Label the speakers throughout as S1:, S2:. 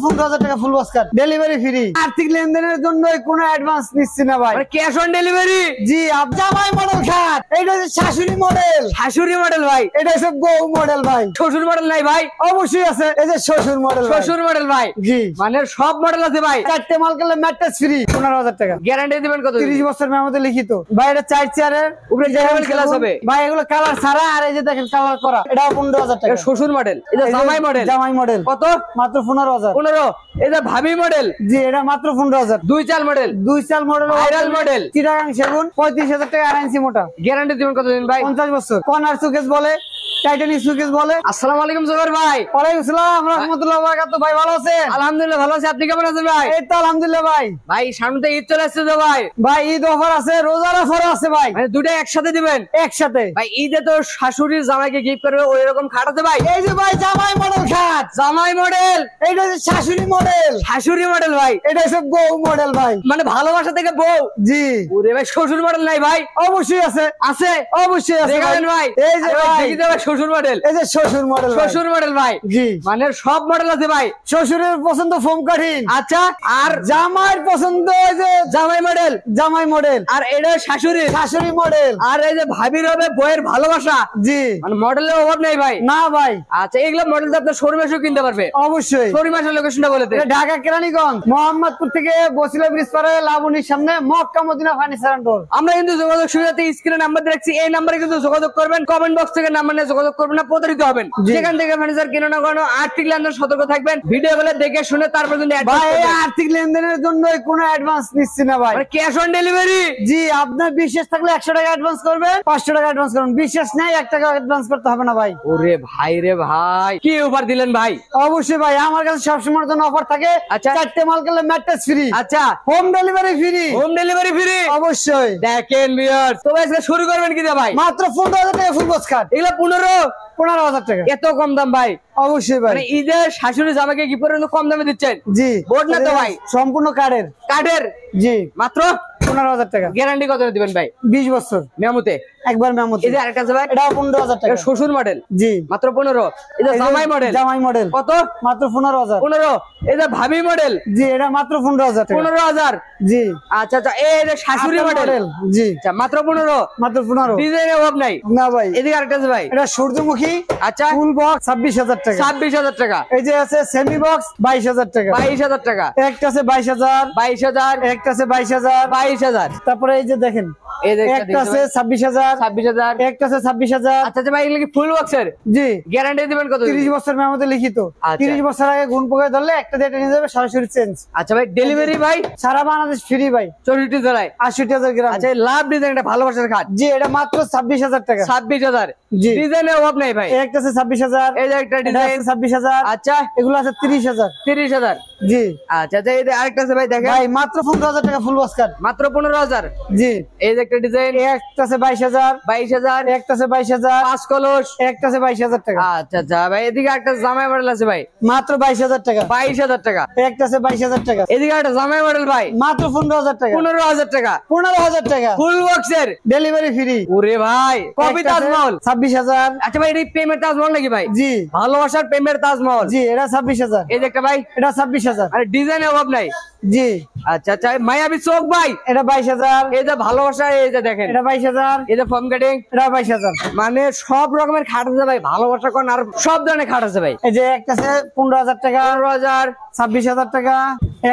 S1: 15,000 টাকা full box card, delivery free. আর্থিক লেনদেনের জন্য কোনো অ্যাডভান্স নিচ্ছি না ভাই,
S2: ক্যাশ অন ডেলিভারি।
S1: জি। জামাই মডেল খাট, এটা হচ্ছে শাশুড়ি মডেল।
S2: শাশুড়ি মডেল ভাই,
S1: এটা সব বউ মডেল ভাই।
S2: শ্বশুর মডেল নাই ভাই?
S1: অবশ্যই আছে, এই যে শ্বশুর মডেল।
S2: শ্বশুর মডেল ভাই,
S1: জি।
S2: মানে সব মডেল আছে ভাই।
S1: 4টে মাল করলে ম্যাট্রেস ফ্রি, 15,000 টাকা।
S2: গ্যারান্টি দিবেন কত?
S1: 30 বছর মেয়াদে লিখিত ভাই। এটা 4 চেয়ারের
S2: উপরে ডেলিভারি গ্লাস হবে
S1: ভাই। এগুলো কালার ছাড়া, আর এই যে দেখেন কালার করা, এটা 15,000 টাকা।
S2: শ্বশুর মডেল। এটা জামাই মডেল।
S1: জামাই মডেল
S2: কত?
S1: মাত্র 15,000।
S2: 15। এটা ভাবি মডেল।
S1: জি, এটা মাত্র 15,000।
S2: 2 চাল মডেল।
S1: 2 চাল মডেল,
S2: ভাইরাল মডেল।
S1: চিটাগাং সেগুন, 35,000 টাকা আড়াইঞ্চি মোটা।
S2: গ্যারান্টি দিবেন কতদিন ভাই?
S1: 50 বছর। কর্নার সুকেস বলে, টাইটানিক সুকেস বলে।
S2: আসসালামু আলাইকুম জোগাড় ভাই।
S1: ওয়ালাইকুম আসসালাম রাহমাতুল্লাহি ওয়া বারাকাতুহু। ভাই ভালো আছেন?
S2: আলহামদুলিল্লাহ ভালো আছি, আপনি কেমন আছেন ভাই?
S1: এই তো আলহামদুলিল্লাহ ভাই।
S2: ভাই সামনে তো ঈদ চলে আসছে তো ভাই।
S1: ভাই ঈদ অফার আছে, রোজার অফার আছে ভাই।
S2: মানে দুটাই একসাথে দিবেন?
S1: একসাথে
S2: ভাই। ঈদে তো শাশুড়ির জামাইকে গিফট করবে, ওই রকম খাট আছে ভাই?
S1: এই যে ভাই জামাই মডেল খাট,
S2: জামাই মডেল।
S1: এইটা হচ্ছে শাশুড়ি মডেল।
S2: শাশুড়ি মডেল ভাই,
S1: এটা সব বউ মডেল ভাই।
S2: মানে ভালোবাসা থেকে বউ।
S1: জি।
S2: ওরে ভাই, শ্বশুর মডেল নাই ভাই?
S1: অবশ্যই আছে,
S2: আছে।
S1: অবশ্যই আছে
S2: দেখাবেন ভাই?
S1: এই যে ভাই,
S2: দেখি তো ভাই শ্বশুর মডেল।
S1: এই যে শ্বশুর মডেল।
S2: শ্বশুর মডেল ভাই,
S1: জি।
S2: মানে সব মডেল আছে ভাই।
S1: শ্বশুরের পছন্দ ফোম কাঠিন।
S2: আচ্ছা। আর
S1: জামাইয়ের পছন্দ এই যে
S2: জামাই মডেল।
S1: জামাই মডেল।
S2: আর এটা শাশুড়ি
S1: শাশুড়ি মডেল।
S2: আর এই যে ভাবির হবে বইয়ের ভালোবাসা।
S1: জি।
S2: মানে মডেলের অভাব নেই ভাই।
S1: না ভাই।
S2: আচ্ছা, এগুলো মডেল তো আপনার শোরুমে এসেও কিনতে পারবে?
S1: অবশ্যই।
S2: শোরুমে আসার লোকেশনটা বলে দেন।
S1: এটা ঢাকা কেরানীগঞ্জ, মোহাম্মদপুর থেকে বসিলা ব্রিজ পারে লাবণীর সামনে Mecca Medina furniture and door.
S2: আমরা কিন্তু যোগাযোগ সুবিধাতে স্ক্রিনে নাম্বার দেখছি, এই নাম্বারে কিন্তু যোগাযোগ করবেন। কমেন্ট বক্স থেকে নাম্বার নিয়ে যোগাযোগ করবেন না, প্রতারিত হবেন। যেখান থেকে ফার্নিচার কিনো না কেন আর্থিক লেনদেন সতর্ক থাকবেন। ভিডিও গুলো দেখে শুনে তারপর কিন্তু
S1: ভাই আর্থিক লেনদেনের জন্য কোনো অ্যাডভান্স নিচ্ছি না ভাই,
S2: ক্যাশ অন ডেলিভারি।
S1: জি। আপনার বিশ্বাস থাকলে 100 টাকা অ্যাডভান্স করবেন, 500 টাকা অ্যাডভান্স করুন। বিশ্বাস নেই 1 টাকা অ্যাডভান্স করতে হবে না ভাই।
S2: ওরে ভাই রে ভাই, কি অফার দিলেন ভাই?
S1: অবশ্যই ভাই, আমার কাছে সবসময়ের জন্য অফার থাকে।
S2: আচ্ছা।
S1: 4টে মাল করলে ম্যাট্রেস ফ্রি।
S2: আচ্ছা।
S1: Home delivery free.
S2: Home delivery free
S1: অবশ্যই।
S2: দেখেন ভিউয়ার্স, তো ভাই শুরু করবেন কি ভাই?
S1: মাত্র 15,000 টাকা ফুল বক্স কার্ড।
S2: এগুলো
S1: 15,000 টাকা।
S2: এত কম দাম ভাই?
S1: অবশ্যই ভাই।
S2: মানে ঈদের শাশুড়ি জামাইকে কি পর্যন্ত কম দামে দিচ্ছেন?
S1: জি।
S2: বোর্ড না তো ভাই?
S1: সম্পূর্ণ কার্ডের।
S2: কাঠের।
S1: জি।
S2: মাত্র
S1: 15,000 টাকা।
S2: গ্যারান্টি কত দিবেন ভাই?
S1: 20 বছর
S2: মেমোতে
S1: একবার মেমো।
S2: এই যে আরেকটা আছে ভাই,
S1: এটা 15,000 টাকা।
S2: শ্বশুর মডেল।
S1: জি।
S2: মাত্র 15। এটা জামাই মডেল।
S1: জামাই মডেল
S2: কত?
S1: মাত্র 15,000।
S2: 15। এই যে ভাবি মডেল।
S1: জি, এটা মাত্র 15,000 টাকা।
S2: 15,000।
S1: জি।
S2: আচ্ছা আচ্ছা, এই যে শাশুড়ি মডেল।
S1: জি।
S2: আচ্ছা, মাত্র 15।
S1: মাত্র 15।
S2: ডিজাইনের অভাব নাই
S1: না ভাই।
S2: এদিকে আরেকটা আছে ভাই,
S1: এটা সূর্যমুখী।
S2: আচ্ছা।
S1: ফুল বক্স 26,000 টাকা।
S2: 26,000 টাকা।
S1: এই যে আছে সেমি বক্স 22,000 টাকা।
S2: 22,000 টাকা।
S1: একটা আছে 22,000।
S2: 22,000।
S1: একটা আছে 22,000।
S2: 22,000।
S1: তারপরে এই যে দেখেন,
S2: এই যে
S1: একটা আছে 26,000।
S2: 26,000।
S1: একটা আছে 26,000।
S2: আচ্ছা আচ্ছা ভাই, এগুলো কি ফুল বক্সের?
S1: জি।
S2: গ্যারান্টি দিবেন কত?
S1: 30 বছর মেয়াদে লিখিত।
S2: আচ্ছা।
S1: 30 বছর আগে গুণ পোকায় ধরলে একটা দিয়ে নিয়ে যাবে, সরাসরি চেঞ্জ।
S2: আচ্ছা ভাই, ডেলিভারি ভাই
S1: সারা বাংলাদেশ ফ্রি ভাই।
S2: 64 জেলায়
S1: 68,000 গ্রাম।
S2: আচ্ছা, লাভ ডিজাইন, এটা ভালোবাসার খাট।
S1: জি, এটা মাত্র 26,000 টাকা।
S2: 26,000।
S1: জি।
S2: ডিজাইনের অভাব নাই ভাই।
S1: একটা আছে 26,000।
S2: এই যে একটা ডিজাইন
S1: 26,000।
S2: আচ্ছা।
S1: এগুলো আছে 30,000।
S2: 30,000।
S1: জি।
S2: আচ্ছা আচ্ছা, এই যে আরেকটা আছে ভাই, দেখেন
S1: ভাই মাত্র 15,000 টাকা ফুল বক্স কার্ড।
S2: মাত্র 15,000।
S1: জি।
S2: এই যে একটা ডিজাইন
S1: একটা আছে 22,000।
S2: 22,000।
S1: একটা আছে 22,000।
S2: 5 কলস।
S1: একটা আছে 22,000 টাকা।
S2: আচ্ছা আচ্ছা ভাই, এদিকে একটা জামাই মডেল আছে ভাই,
S1: মাত্র 22,000 টাকা।
S2: 22,000 টাকা।
S1: একটা আছে 22,000 টাকা।
S2: এদিকে একটা জামাই মডেল ভাই,
S1: মাত্র 15,000 টাকা।
S2: 15,000 টাকা।
S1: 15,000 টাকা
S2: ফুল বক্সের
S1: ডেলিভারি ফ্রি।
S2: ওরে ভাই, কপি তাজমহল।
S1: 26,000।
S2: আচ্ছা ভাই, এটা প্রেমের তাজমহল নাকি ভাই?
S1: জি।
S2: ভালোবাসার প্রেমের তাজমহল।
S1: জি, এটা 26,000।
S2: এই যে একটা ভাই,
S1: এটা 26,000।
S2: আরে ডিজাইনের অভাব নাই।
S1: জি।
S2: আচ্ছা আচ্ছা, মায়াবী চোখ ভাই,
S1: এটা 22,000।
S2: এই যে ভালোবাসা, এই যে দেখেন,
S1: এটা 22,000।
S2: এই যে ফর্ম কাটিং,
S1: এটা 22,000।
S2: মানে সব রকমের খাট আছে ভাই, ভালোবাসা কোন আর সব ধরনের খাট আছে ভাই।
S1: এই যে একটা আছে 15,000 টাকা।
S2: 15,000।
S1: 26,000 টাকা।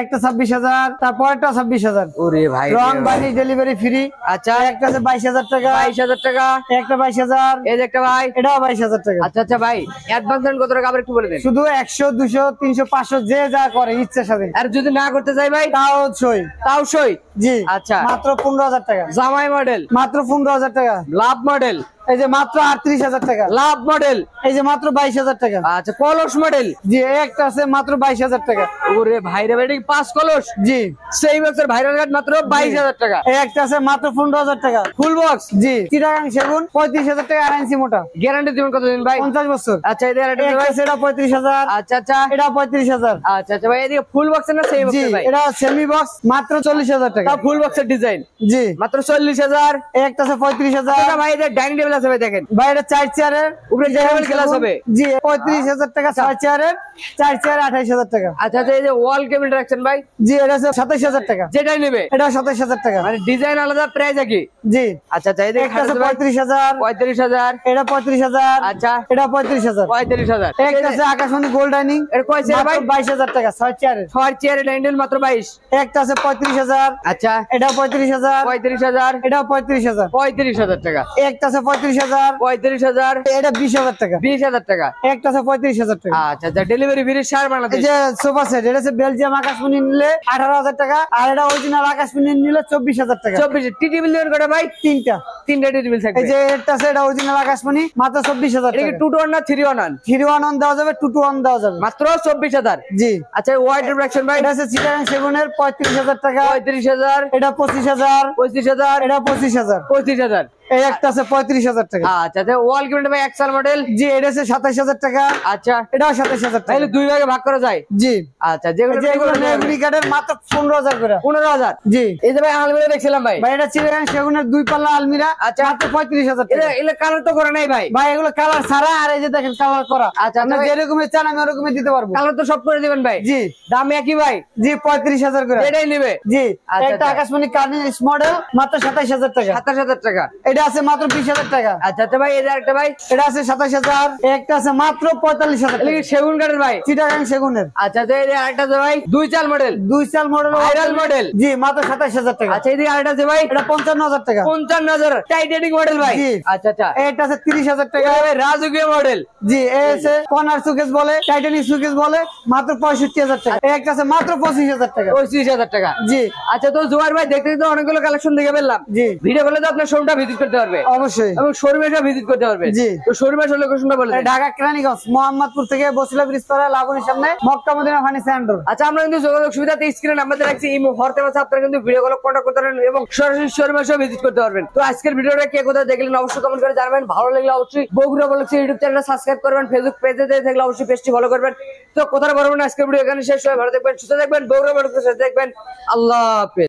S1: একটা 26,000। তারপরটা 26,000।
S2: ওরে ভাই,
S1: রং বানি ডেলিভারি ফ্রি।
S2: আচ্ছা।
S1: একটা আছে 22,000 টাকা।
S2: 22,000 টাকা।
S1: একটা 22,000।
S2: এই যে একটা ভাই,
S1: এটাও 22,000 টাকা।
S2: আচ্ছা আচ্ছা ভাই, অ্যাডভান্স দেন কত টাকা আবার একটু বলে দেন।
S1: শুধু 100, 200, 300, 500 যে যা করে ইচ্ছা স্বাধীন।
S2: আর যদি না করতে চাই ভাই,
S1: তাও সই।
S2: তাও সই।
S1: জি।
S2: আচ্ছা।
S1: মাত্র 15,000 টাকা।
S2: জামাই মডেল।
S1: মাত্র 15,000 টাকা।
S2: লাভ মডেল।
S1: এই যে মাত্র 38,000 টাকা।
S2: লাভ মডেল।
S1: এই যে মাত্র 22,000 টাকা।
S2: আচ্ছা, কলস মডেল।
S1: জি, একটা আছে মাত্র 22,000 টাকা।
S2: ওরে ভাই রে ভাই, এটা কি 5 কলস?
S1: জি।
S2: সেই বছর ভাইরাল কাট মাত্র 22,000 টাকা।
S1: একটা আছে মাত্র 15,000 টাকা।
S2: Full box.
S1: জি। চিটাগাং সেগুন 35,000 টাকা আড়াইঞ্চি মোটা।
S2: গ্যারান্টি দিবেন কতদিন ভাই?
S1: 50 বছর।
S2: আচ্ছা, এদের একটা
S1: একটা
S2: ভাই,
S1: আছে এটা 35,000।
S2: আচ্ছা আচ্ছা,
S1: এটা 35,000।
S2: আচ্ছা আচ্ছা ভাই, এদিকে ফুল বক্স না সেই
S1: জি।
S2: বক্স ভাই?
S1: এটা সেমি বক্স মাত্র 40,000 টাকা।
S2: ফুল বক্সের ডিজাইন
S1: জি।
S2: মাত্র 40,000।
S1: একটা আছে 35,000।
S2: আচ্ছা ভাই, এদের ডাইনিং টেবিল মডেল আছে ভাই দেখেন
S1: ভাই এটা 4 চেয়ারের
S2: উপরে ডাবল গ্লাস হবে।
S1: জি 35,000 টাকা 6 চেয়ারের, 4 চেয়ারে 28,000 টাকা।
S2: আচ্ছা আচ্ছা, এই যে ওয়াল ক্যাবিনেট রাখছেন ভাই,
S1: জি এটা হচ্ছে 27,000 টাকা।
S2: যেটাই নেবে
S1: এটা 27,000 টাকা।
S2: মানে ডিজাইন আলাদা, প্রাইস একই।
S1: জি
S2: আচ্ছা আচ্ছা, এই যে
S1: একটা আছে 35,000,
S2: 35,000,
S1: এটা 35,000,
S2: আচ্ছা
S1: এটা 35,000।
S2: 35,000।
S1: একটা আছে আকাশমণি গোল্ড ডাইনিং,
S2: এর কয় চেয়ার ভাই?
S1: 22,000 টাকা 6 চেয়ারের।
S2: 6 চেয়ারের হ্যান্ডেল মাত্র 22।
S1: একটা আছে 35,000,
S2: আচ্ছা
S1: এটা 35,000,
S2: 35,000,
S1: এটা 35,000।
S2: 35,000 টাকা।
S1: একটা আছে 35,000,
S2: 35,000,
S1: এটা 20,000 টাকা।
S2: 20,000 টাকা।
S1: একটা আছে 35,000 টাকা।
S2: আচ্ছা আচ্ছা, ডেলিভারি ফ্রি সারা
S1: এই
S2: বাংলাদেশ।
S1: যে সোফা সেট, এটা হচ্ছে বেলজিয়াম আকাশমণি নিলে 18,000 টাকা, আর এটা অরিজিনাল আকাশমণি নিলে 24,000 টাকা।
S2: 24 টি টেবিল দেবেন কটা ভাই?
S1: তিনটা।
S2: 3টা টেবিল থাকবে।
S1: এই যে এটা আছে, এটা অরিজিনাল আকাশমণি মাত্র 24,000
S2: এটা কি
S1: টাকা।
S2: 2 to 1 না 3 1 1?
S1: 3-1 দেওয়া যাবে, 2-1 দেওয়া যাবে।
S2: মাত্র 24,000।
S1: জি
S2: আচ্ছা, ওয়াইড রিফ্লেকশন ভাই?
S1: এটা আছে চিটাগাং সেগুনের 35,000 টাকা,
S2: 35,000,
S1: এটা 25,000,
S2: 25,000,
S1: এটা 25,000।
S2: 25,000।
S1: এই একটা আছে 35,000 টাকা।
S2: আচ্ছা আচ্ছা, ওয়াল ক্যাবিনেট ভাই এক্সেল মডেল।
S1: জি এটা আছে 27,000 টাকা,
S2: আচ্ছা,
S1: এটাও 27,000 টাকা।
S2: তাহলে দুই ভাগে ভাগ করা যায়।
S1: জি
S2: আচ্ছা, যেগুলো
S1: যেগুলো মেমরি কার্ডের মাত্র 15,000 করে।
S2: 15,000।
S1: জি
S2: এই যে ভাই আলমিরা দেখছিলাম ভাই,
S1: ভাই এটা চিটাগাং সেগুনের 2 পাল্লা আলমিরা,
S2: আচ্ছা।
S1: মাত্র 35,000 টাকা।
S2: এটা কালার তো করে নাই ভাই।
S1: ভাই এগুলো কালার ছাড়া, আর এই যে দেখেন কালার করা।
S2: আচ্ছা,
S1: আপনি
S2: ভাই।
S1: যেরকমই চান আমি ওরকমই দিতে পারবো।
S2: কালার তো সব করে দিবেন ভাই।
S1: জি
S2: দাম একই ভাই,
S1: জি 35,000 করে।
S2: এটাই নেবে।
S1: জি
S2: আচ্ছা,
S1: একটা
S2: আচ্ছা।
S1: আকাশমণি কার্নিশ মডেল মাত্র 27,000 টাকা।
S2: 27,000 টাকা।
S1: এটা আছে মাত্র 20,000 টাকা।
S2: আচ্ছা আচ্ছা ভাই, এই যে আরেকটা ভাই,
S1: এটা আছে 27,000, একটা আছে মাত্র 45,000
S2: এটা
S1: টাকা।
S2: কি সেগুন কাঠের ভাই?
S1: চিটাগাং সেগুনের
S2: আচ্ছা আচ্ছা, এই যে আরেকটা আছে ভাই, 2 চাল মডেল।
S1: 2 সাল মডেল,
S2: ভাইরাল মডেল।
S1: জি মাত্র 27,000 টাকা।
S2: আচ্ছা, এই যে আরেকটা আছে ভাই,
S1: এটা 55,000 টাকা।
S2: 55,000 টাইটানিক মডেল ভাই।
S1: জি।
S2: আচ্ছা আচ্ছা,
S1: এটা আছে 30,000 টাকা।
S2: এটা ভাই রাজকীয় মডেল।
S1: জি এই আছে কর্নার সুকেস বলে, টাইটানিক সুকেস বলে, মাত্র 65,000 টাকা। একটা আছে মাত্র 25,000 টাকা।
S2: 25,000 টাকা।
S1: জি
S2: আচ্ছা, তো জোয়ার ভাই দেখতে দেখতে অনেকগুলো কালেকশন দেখে ফেললাম।
S1: জি
S2: ভিডিও বলে তো আপনার শোরুমটা ভিজিট করতে পারবে
S1: অবশ্যই।
S2: এবং শোরুমে এসে ভিজিট করতে পারবে।
S1: জি।
S2: তো শোরুমের লোকেশনটা বলে দিন।
S1: ঢাকা কেরানীগঞ্জ মোহাম্মদপুর থেকে বসিলা ব্রিজ পাড়া লাবণীর সামনে মক্কা মদিনা ফানি সেন্টার।
S2: আচ্ছা, আমরা কিন্তু যোগাযোগ সুবিধাতে স্ক্রিনে নাম্বার রাখছি, ইমো হোয়াটসঅ্যাপ আপনারা কিন্তু ভিডিও কল কন্টাক্ট করতে পারেন এবং সরাসরি শোরুমে এসে ভিজিট করতে পারবেন। তো আজকের ভিডিওটা কে কোথায় দেখলেন অবশ্যই কমেন্ট করে জানাবেন। ভালো লাগলে অবশ্যই বগুড়া বলেছি ইউটিউব চ্যানেলটা সাবস্ক্রাইব করবেন, ফেসবুক পেজে থাকলে অবশ্যই পেজটি ফলো করবেন। তো কোথায় বলবেন, আজকের ভিডিও এখানে শেষ হয়। ভালো দেখবেন, সুস্থ দেখবেন, বগুড়া বলেছি দেখবেন। আল্লাহ হাফেজ।